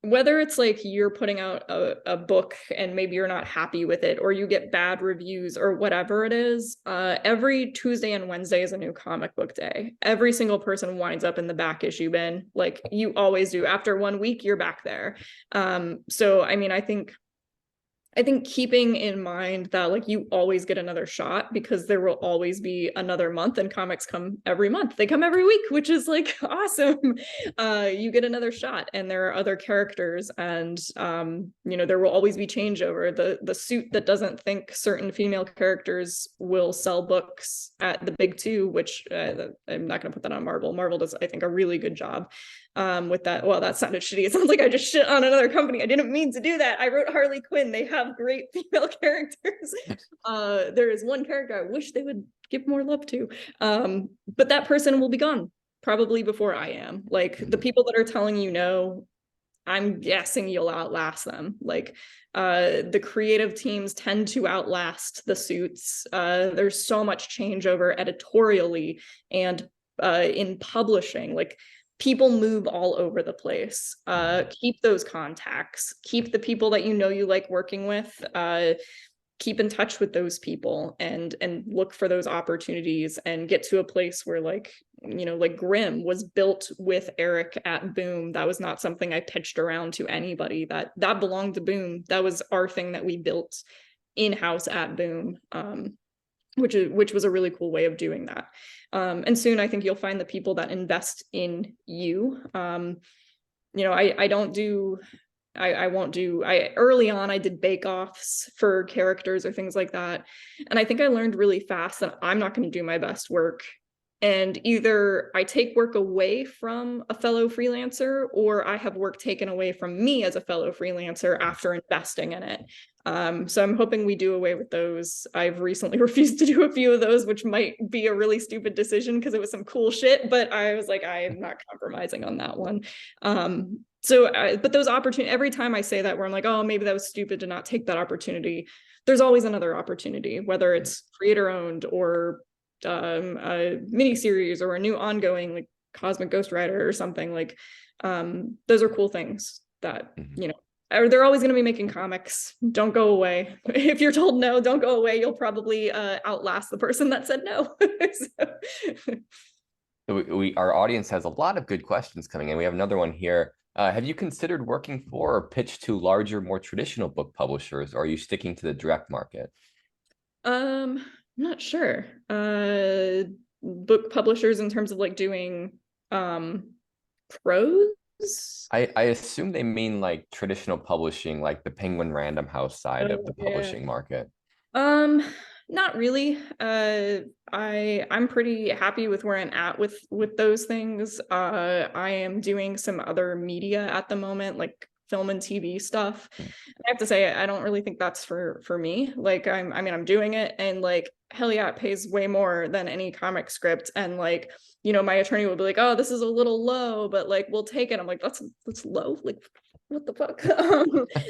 whether it's like you're putting out a book and maybe you're not happy with it, or you get bad reviews or whatever it is, every Tuesday and Wednesday is a new comic book day. Every single person winds up in the back issue bin, like you always do. After 1 week, you're back there. So I mean, I think I think keeping in mind that like you always get another shot, because there will always be another month, and comics come every month. They come every week, which is like awesome. You get another shot, and there are other characters, and you know, there will always be changeover. The suit that doesn't think certain female characters will sell books at the big two, which I'm not going to put that on Marvel. Marvel does, I think, a really good job with that. Well, that sounded shitty. It sounds like I just shit on another company. I didn't mean to do that. I wrote Harley Quinn. They have great female characters. There is one character I wish they would give more love to, but that person will be gone probably before I am. Like the people that are telling you no, I'm guessing you'll outlast them. Like the creative teams tend to outlast the suits. There's so much changeover editorially and in publishing. Like people move all over the place. Keep those contacts, keep the people that you know you like working with, keep in touch with those people, and look for those opportunities, and get to a place where, like, you know, like Grimm was built with Eric at Boom. That was not something I pitched around to anybody. That belonged to Boom. That was our thing that we built in-house at Boom. Which was a really cool way of doing that. And soon I think you'll find the people that invest in you. You know, early on I did bake-offs for characters or things like that. And I think I learned really fast that I'm not going to do my best work. And either I take work away from a fellow freelancer, or I have work taken away from me as a fellow freelancer after investing in it. So I'm hoping we do away with those. I've recently refused to do a few of those, which might be a really stupid decision because it was some cool shit, but I was like, I am not compromising on that one. But those opportunities, every time I say that, where I'm like, oh, maybe that was stupid to not take that opportunity, there's always another opportunity, whether it's creator owned or a mini series or a new ongoing like Cosmic Ghost Rider or something. Like those are cool things that, you know, they're always going to be making comics. Don't go away. If you're told no, don't go away. You'll probably outlast the person that said no. So our audience has a lot of good questions coming in. We have another one here. Have you considered working for or pitched to larger, more traditional book publishers, or are you sticking to the direct market? I'm not sure. Book publishers in terms of like doing prose? I assume they mean like traditional publishing, like the Penguin Random House side of the publishing market. Not really. I'm pretty happy with where I'm at with those things. I am doing some other media at the moment, like film and TV stuff. I have to say, I don't really think that's for me. Like, I'm doing it, and like, hell yeah, it pays way more than any comic script. And like, you know, my attorney would be like, oh, this is a little low, but like, we'll take it. I'm like, that's low. Like, what the fuck?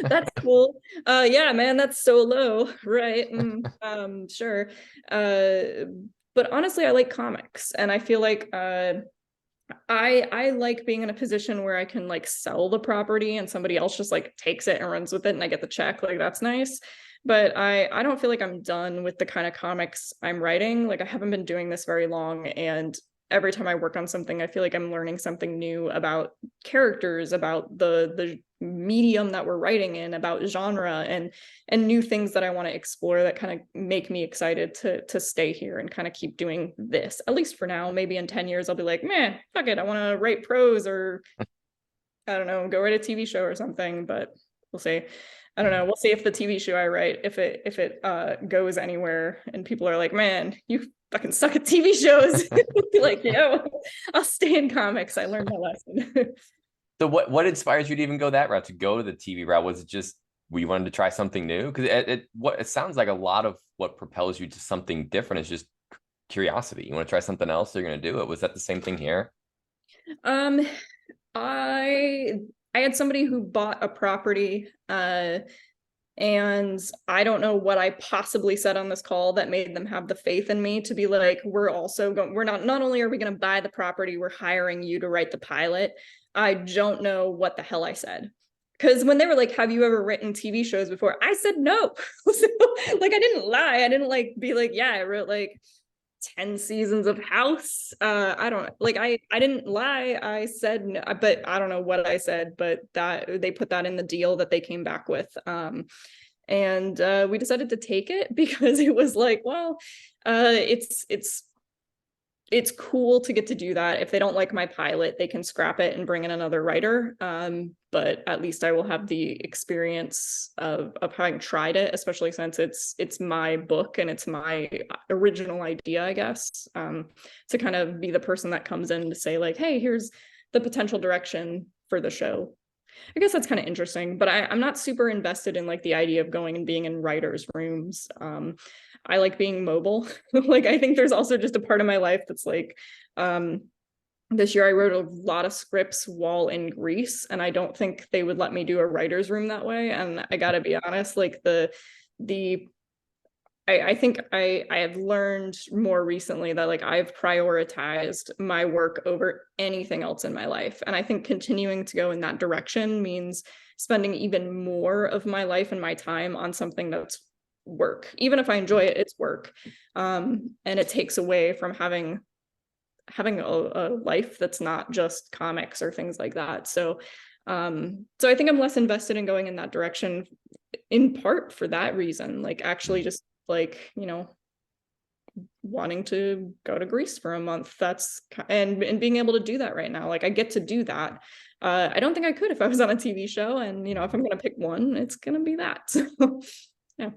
That's cool. Yeah, man, that's so low, right? Sure. But honestly, I like comics, and I feel like I like being in a position where I can like sell the property and somebody else just like takes it and runs with it and I get the check. Like, that's nice. But I don't feel like I'm done with the kind of comics I'm writing. Like, I haven't been doing this very long, and every time I work on something, I feel like I'm learning something new about characters, about the medium that we're writing in, about genre, and new things that I want to explore that kind of make me excited to stay here and kind of keep doing this, at least for now. Maybe in 10 years I'll be like, man, fuck it, I want to write prose, or I don't know, go write a TV show or something. But we'll see. I don't know. We'll see if the TV show I write, if it goes anywhere and people are like, man, you fucking suck at TV shows. Like, yo, I'll stay in comics. I learned my lesson. So what inspires you to even go that route, to go to the TV route? Was it just we wanted to try something new? Because it sounds like a lot of what propels you to something different is just curiosity. You want to try something else, so you're going to do it. Was that the same thing here? I had somebody who bought a property, and I don't know what I possibly said on this call that made them have the faith in me to be like, we're not only are we going to buy the property, we're hiring you to write the pilot. I don't know what the hell I said. Because when they were like, have you ever written TV shows before? I said no. So, like, I didn't lie. I didn't like be like, yeah, I wrote like 10 seasons of House. I don't like, I didn't lie. I said no, but I don't know what I said, but that they put that in the deal that they came back with. And we decided to take it because it was like, well, it's cool to get to do that. If they don't like my pilot, they can scrap it and bring in another writer. But at least I will have the experience of having tried it, especially since it's my book and it's my original idea, I guess. To kind of be the person that comes in to say like, hey, here's the potential direction for the show. I guess that's kind of interesting, but I'm not super invested in like the idea of going and being in writers' rooms. I like being mobile. Like, I think there's also just a part of my life that's like, this year I wrote a lot of scripts while in Greece, and I don't think they would let me do a writer's room that way. And I gotta be honest, like I think I have learned more recently that like I've prioritized my work over anything else in my life. And I think continuing to go in that direction means spending even more of my life and my time on something that's work. Even if I enjoy it, it's work. And it takes away from having a life that's not just comics or things like that. So I think I'm less invested in going in that direction, in part for that reason, like actually just like, you know, wanting to go to Greece for a month. That's and being able to do that right now. Like I get to do that. I don't think I could if I was on a TV show, and you know, if I'm gonna pick one, it's gonna be that. So yeah.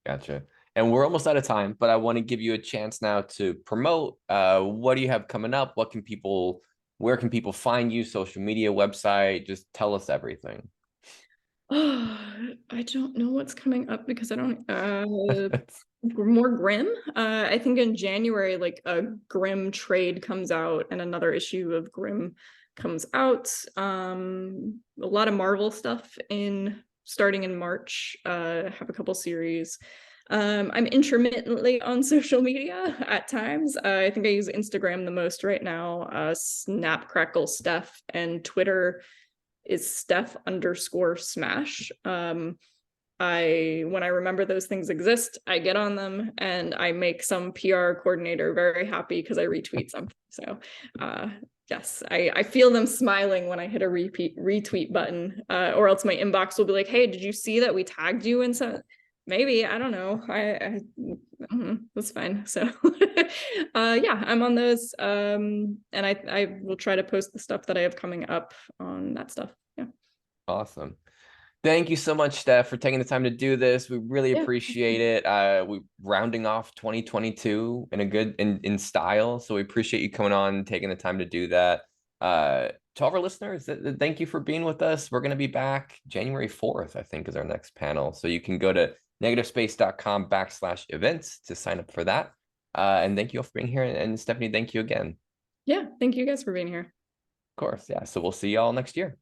Gotcha. And we're almost out of time, but I want to give you a chance now to promote. What do you have coming up? Where can people find you? Social media, website? Just tell us everything. I don't know what's coming up because I don't more Grimm. I think in January, like a Grimm trade comes out and another issue of Grimm comes out. A lot of Marvel stuff starting in March. Have a couple series. I'm intermittently on social media at times. I think I use Instagram the most right now. Snap, Crackle, Steph, and Twitter is Steph_Smash. When I remember those things exist, I get on them and I make some PR coordinator very happy because I retweet something. So yes, I feel them smiling when I hit a retweet button, or else my inbox will be like, hey, did you see that we tagged you in some? Maybe, I don't know. I don't know. That's fine. So yeah, I'm on those. And I will try to post the stuff that I have coming up on that stuff. Yeah. Awesome. Thank you so much, Steph, for taking the time to do this. We really appreciate it. We rounding off 2022 in a good in style. So we appreciate you coming on and taking the time to do that. To all of our listeners, thank you for being with us. We're going to be back January 4th, I think, is our next panel. So you can go to negativespace.com/events to sign up for that. And thank you all for being here. And Stephanie, thank you again. Yeah, thank you guys for being here. Of course. Yeah. So we'll see y'all next year.